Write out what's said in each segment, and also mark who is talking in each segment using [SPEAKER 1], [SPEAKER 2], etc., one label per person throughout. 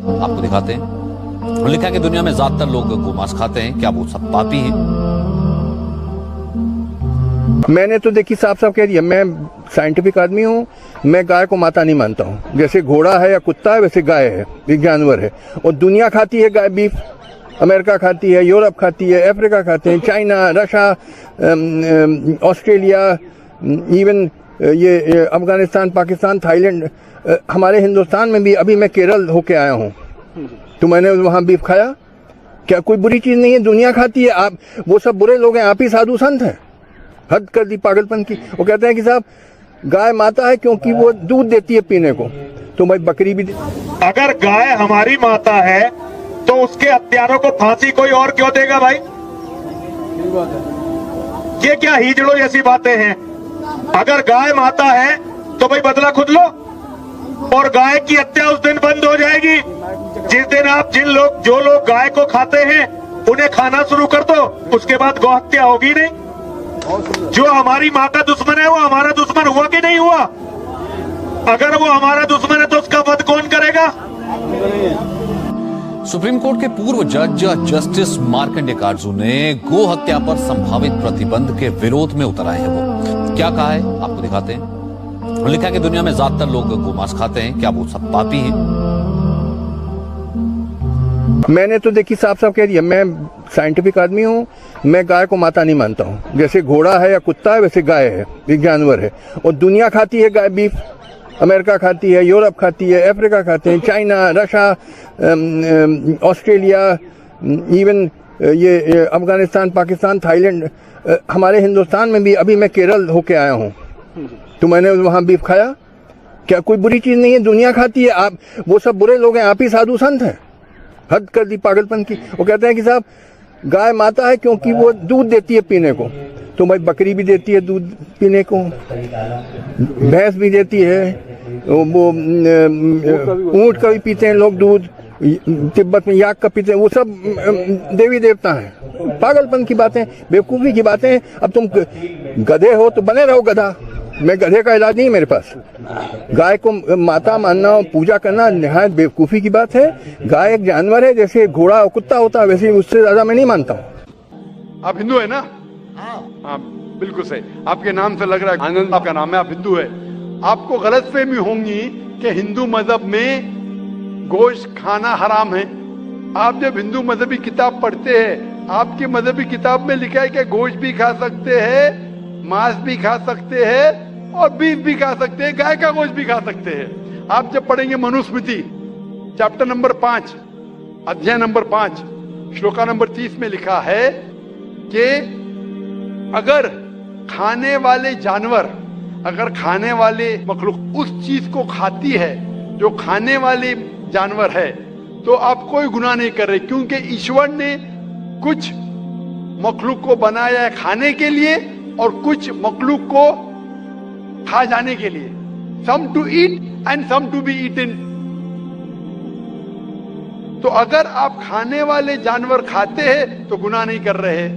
[SPEAKER 1] आपको दिखाते हैं। लिखा है कि दुनिया में ज्यादातर लोग गोमांस खाते हैं, क्या वो सब पापी हैं?
[SPEAKER 2] मैंने तो देखी साफ साफ कह दिया, मैं साइंटिफिक आदमी हूँ, मैं गाय को माता नहीं मानता हूँ। जैसे घोड़ा है या कुत्ता है वैसे गाय है, एक जानवर है। और दुनिया खाती है गाय बीफ, अमेरिका खाती है, यूरोप खाती है, अफ्रीका खाते हैं, चाइना, रशिया, ऑस्ट्रेलिया, इवन ये अफगानिस्तान, पाकिस्तान, थाईलैंड, हमारे हिंदुस्तान में भी। अभी मैं केरल होके आया हूँ तो मैंने वहाँ बीफ खाया। क्या कोई बुरी चीज नहीं है? दुनिया खाती है। आप वो सब बुरे लोग हैं, आप ही साधु संत हैं। हद कर दी पागलपन की। वो कहते हैं कि साहब गाय माता है क्योंकि वो दूध देती है पीने को, तो भाई बकरी भी
[SPEAKER 3] अगर गाय हमारी माता है तो उसके हत्यारों को फांसी कोई और क्यों देगा भाई? ये क्या हिजड़ों जैसी बातें हैं? अगर गाय माता है तो भाई बदला खुद लो, और गाय की हत्या उस दिन बंद हो जाएगी जिस दिन आप जो लोग गाय को खाते हैं उन्हें खाना शुरू कर दो, उसके बाद गौ हत्या होगी नहीं। जो हमारी माँ का दुश्मन है वो हमारा दुश्मन हुआ कि नहीं हुआ? अगर वो हमारा दुश्मन है तो उसका वध कौन करेगा?
[SPEAKER 1] सुप्रीम कोर्ट के पूर्व जज जस्टिस मार्कंडेय काटजू ने गो हत्या पर संभावित प्रतिबंध के विरोध में उतर आए हैं। वो क्या कहा है आपको दिखाते हैं। लिखा है कि दुनिया में ज्यादातर लोग गोमांस खाते हैं, क्या वो सब पापी हैं?
[SPEAKER 2] मैंने तो देखी साफ साफ कह दिया, मैं साइंटिफिक आदमी हूँ, मैं गाय को माता नहीं मानता हूँ। जैसे घोड़ा है या कुत्ता है वैसे गाय है, एक जानवर है। और दुनिया खाती है गाय बीफ, अमेरिका खाती है, यूरोप खाती है, अफ्रीका खाते हैं, चाइना, रशिया, ऑस्ट्रेलिया, इवन ये अफगानिस्तान, पाकिस्तान, थाईलैंड, हमारे हिंदुस्तान में भी। अभी मैं केरल होके आया हूँ तो मैंने वहाँ बीफ खाया। क्या कोई बुरी चीज नहीं है? दुनिया खाती है। आप वो सब बुरे लोग हैं, आप ही साधु संत हैं। हद कर दी पागलपन की। वो कहते हैं कि साहब गाय माता है क्योंकि वो दूध देती है पीने को, तो भाई बकरी भी देती है दूध पीने को, भैंस भी देती है, वो ऊंट का भी पीते हैं लोग दूध, तिब्बत में याक का पीते हैं, वो सब देवी देवता हैं। पागलपन की बातें, बेवकूफ़ी की बातें। अब तुम गधे हो तो बने रहो गधा। मैं गधे का इलाज नहीं मेरे पास। गाय को माता मानना और पूजा करना निहायत बेवकूफ़ी की बात है। गाय एक जानवर है, जैसे घोड़ा और कुत्ता होता है वैसे, उससे ज्यादा मैं नहीं मानता हूँ।
[SPEAKER 4] आप हिंदू है ना? हाँ, बिल्कुल सही। आपके नाम से लग रहा है आनंद आपका नाम है, आप हिंदू है। आपको गलतफहमी होंगी कि हिंदू मजहब में गोश्त खाना हराम है। आप जब हिंदू मजहबी किताब पढ़ते हैं, आपकी मजहबी किताब में लिखा है कि गोश्त भी खा सकते हैं, मांस भी खा सकते हैं और बीफ भी खा सकते हैं, गाय का गोश्त भी खा सकते हैं। आप जब पढ़ेंगे मनुस्मृति चैप्टर नंबर 5 अध्याय नंबर 5 श्लोका नंबर 30 में लिखा है कि अगर खाने वाले जानवर, अगर खाने वाले मखलूक उस चीज को खाती है जो खाने वाले जानवर है, तो आप कोई गुनाह नहीं कर रहे, क्योंकि ईश्वर ने कुछ मखलूक को बनाया है खाने के लिए और कुछ मखलूक को खा जाने के लिए। Some to eat and some to be eaten. तो अगर आप खाने वाले जानवर खाते हैं तो गुनाह नहीं कर रहे।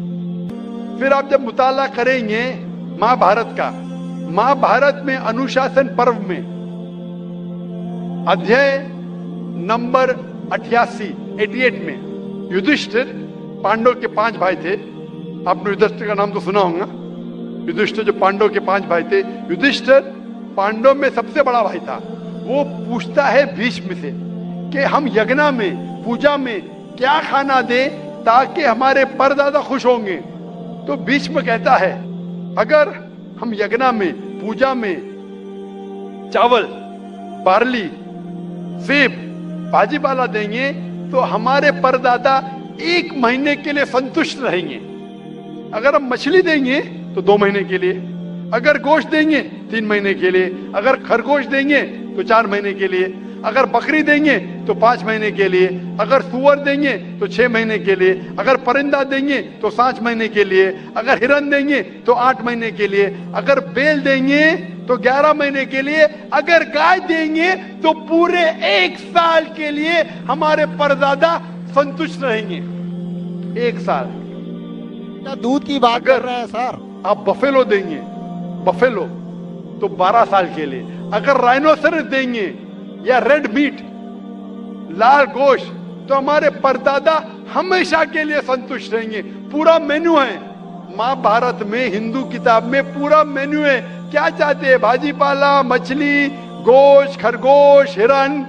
[SPEAKER 4] फिर आप जब मुताला करेंगे महाभारत का, महाभारत में अनुशासन पर्व में अध्याय नंबर 88 में युधिष्ठिर, पांडव के 5 भाई थे। आपने युधिष्ठिर का नाम तो सुना होगा। युधिष्ठिर जो पांडव के 5 भाई थे, युधिष्ठिर पांडव में सबसे बड़ा भाई था। वो पूछता है भीष्म से कि हम यज्ञ में, पूजा में क्या खाना दे ताकि हमारे परदादा खुश होंगे। तो भीष्म कहता है अगर हम यज्ञ में, पूजा में चावल, बार्ली, सेब, भाजीपाला देंगे तो हमारे परदादा 1 महीने के लिए संतुष्ट रहेंगे। अगर हम मछली देंगे तो 2 महीने के लिए, अगर गोश्त देंगे 3 महीने के लिए, अगर खरगोश देंगे तो 4 महीने के लिए, अगर बकरी देंगे तो 5 महीने के लिए, अगर सुअर देंगे तो 6 महीने के लिए, अगर परिंदा देंगे तो 7 महीने के लिए, अगर हिरन देंगे तो 8 महीने के लिए, अगर बैल देंगे तो 11 महीने के लिए, अगर गाय देंगे तो पूरे 1 साल के लिए हमारे परदादा संतुष्ट रहेंगे। 1 साल।
[SPEAKER 5] दूध की बात कर रहे हैं सर।
[SPEAKER 4] आप बफेलो देंगे, बफेलो तो 12 साल के लिए, अगर राइनोसरस देंगे या रेड मीट, लाल गोश्त, तो हमारे परदादा हमेशा के लिए संतुष्ट रहेंगे। पूरा मेन्यू है महाभारत में, हिंदू किताब में पूरा मेन्यू है। क्या चाहते हैं? भाजी पाला, मछली, गोश्त, खरगोश, हिरन,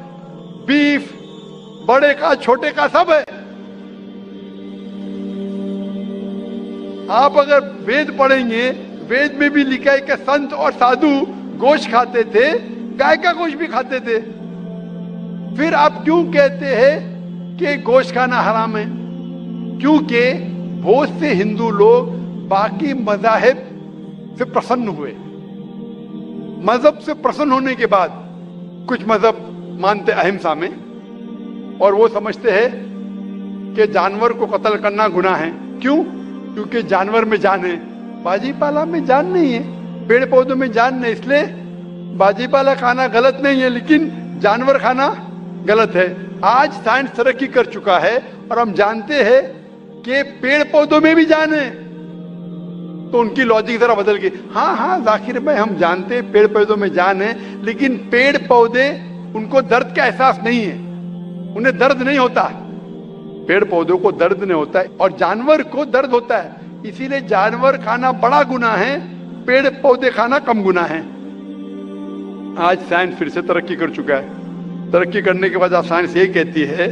[SPEAKER 4] बीफ, बड़े का छोटे का सब है। आप अगर वेद पढ़ेंगे, वेद में भी लिखा है कि संत और साधु गोश्त खाते थे, गाय का गोश्त भी खाते थे। फिर आप क्यों कहते हैं कि गोश्त खाना हराम है? क्योंकि बहुत से हिंदू लोग बाकी मजाहिब से प्रसन्न हुए। मजहब से प्रसन्न होने के बाद कुछ मजहब मानते अहिंसा में, और वो समझते हैं कि जानवर को कत्ल करना गुनाह है। क्यों? क्योंकि जानवर में जान है, बाजी पाला में जान नहीं है, पेड़ पौधों में जान नहीं, इसलिए बाजी पाला खाना गलत नहीं है, लेकिन जानवर खाना गलत है। आज साइंस तरक्की कर चुका है और हम जानते हैं कि पेड़ पौधों में भी जान है, तो उनकी लॉजिक जरा बदल गई। हाँ जाकिर भाई, हम जानते हैं पेड़ पौधों में जान है, लेकिन पेड़ पौधे उनको दर्द का एहसास नहीं है, उन्हें दर्द नहीं होता। पेड़ पौधों को दर्द नहीं होता है और जानवर को दर्द होता है, इसीलिए जानवर खाना बड़ा गुनाह है, पेड़ पौधे खाना कम गुनाह है। आज साइंस फिर से तरक्की कर चुका है। तरक्की करने के बाद साइंस ये कहती है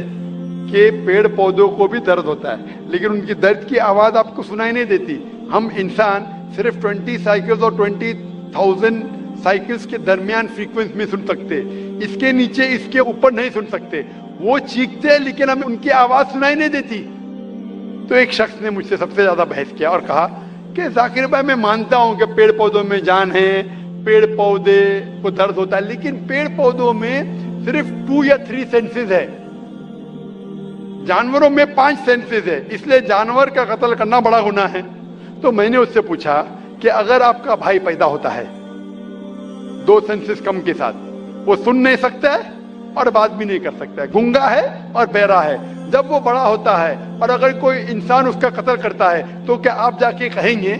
[SPEAKER 4] कि पेड़ पौधों को भी दर्द होता है, लेकिन उनकी दर्द की आवाज आपको सुनाई नहीं देती। हम इंसान सिर्फ 20 साइकिल्स और 20,000 साइकिल्स के दरमियान फ्रीक्वेंसी में सुन सकते, इसके नीचे इसके ऊपर नहीं सुन सकते। वो चीखते हैं लेकिन हमें उनकी आवाज सुनाई नहीं देती। तो एक शख्स ने मुझसे सबसे ज्यादा बहस किया और कहा कि जाकिर भाई, मैं मानता हूं कि पेड़ पौधों में जान है, पेड़ पौधे को दर्द होता है, लेकिन पेड़ पौधों में सिर्फ 2 या 3 सेंसेस है, जानवरों में 5 सेंसेस है, इसलिए जानवर का कत्ल करना बड़ा गुनाह है। तो मैंने उससे पूछा कि अगर आपका भाई पैदा होता है 2 सेंसेस कम के साथ, वो सुन नहीं सकता है और बात भी नहीं कर सकता है, गूंगा है और बहरा है, जब वो बड़ा होता है और अगर कोई इंसान उसका कत्ल करता है, तो क्या आप जाके कहेंगे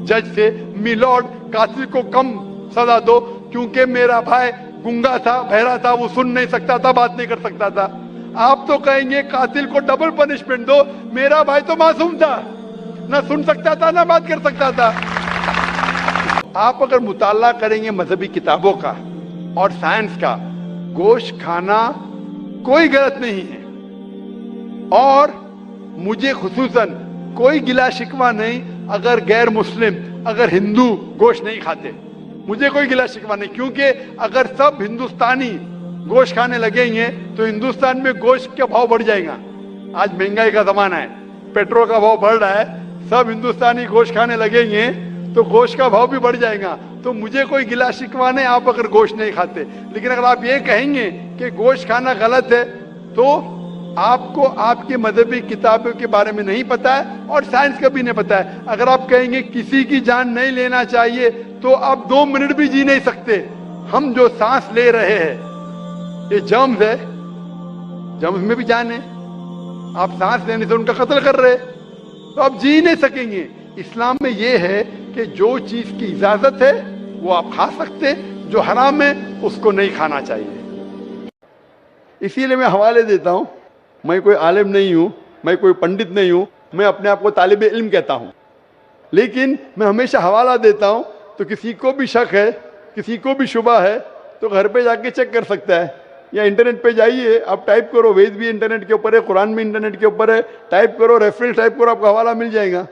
[SPEAKER 4] जज से, मिलॉर्ड कातिल को कम सजा दो क्योंकि मेरा भाई गूंगा था, बहरा था, वो सुन नहीं सकता था, बात नहीं कर सकता था? आप तो कहेंगे कातिल को डबल पनिशमेंट दो, मेरा भाई तो मासूम था, ना सुन सकता था ना बात कर सकता था। आप अगर मुताला करेंगे मजहबी किताबों का और साइंस का, गोश्त खाना कोई गलत नहीं है, और मुझे खुसूसन कोई गिला शिकवा नहीं अगर गैर मुस्लिम, अगर हिंदू गोश्त नहीं खाते, मुझे कोई गिला शिकवा नहीं। क्योंकि अगर सब हिंदुस्तानी गोश्त खाने लगेंगे तो हिंदुस्तान में गोश्त का भाव बढ़ जाएगा। आज महंगाई का जमाना है, पेट्रोल का भाव बढ़ रहा है, सब हिंदुस्तानी गोश्त खाने लगेंगे तो गोश्त का भाव भी बढ़ जाएगा। तो मुझे कोई गिला शिकवा नहीं आप अगर गोश्त नहीं खाते, लेकिन अगर आप ये कहेंगे कि गोश्त खाना गलत है, तो आपको आपके मजहबी किताबों के बारे में नहीं पता है और साइंस का भी नहीं पता है। अगर आप कहेंगे किसी की जान नहीं लेना चाहिए, तो आप 2 मिनट भी जी नहीं सकते। हम जो सांस ले रहे हैं ये जर्म्स है, जर्म्स में भी जान है, आप सांस लेने से उनका कत्ल कर रहे हैं, तो आप जी नहीं सकेंगे। इस्लाम में ये है कि जो चीज की इजाजत है वो आप खा सकते, जो हराम है उसको नहीं खाना चाहिए। इसीलिए मैं हवाले देता हूं, मैं कोई आलिम नहीं हूं, मैं कोई पंडित नहीं हूं, मैं अपने आप को तालिब इल्म कहता हूं, लेकिन मैं हमेशा हवाला देता हूं। तो किसी को भी शक है, किसी को भी शुबा है, तो घर पे जाके चेक कर सकता है, या इंटरनेट पे जाइए, आप टाइप करो, वेद भी इंटरनेट के ऊपर है, कुरान भी इंटरनेट के ऊपर है, टाइप करो, रेफरेंस टाइप करो, आपको हवाला मिल जाएगा।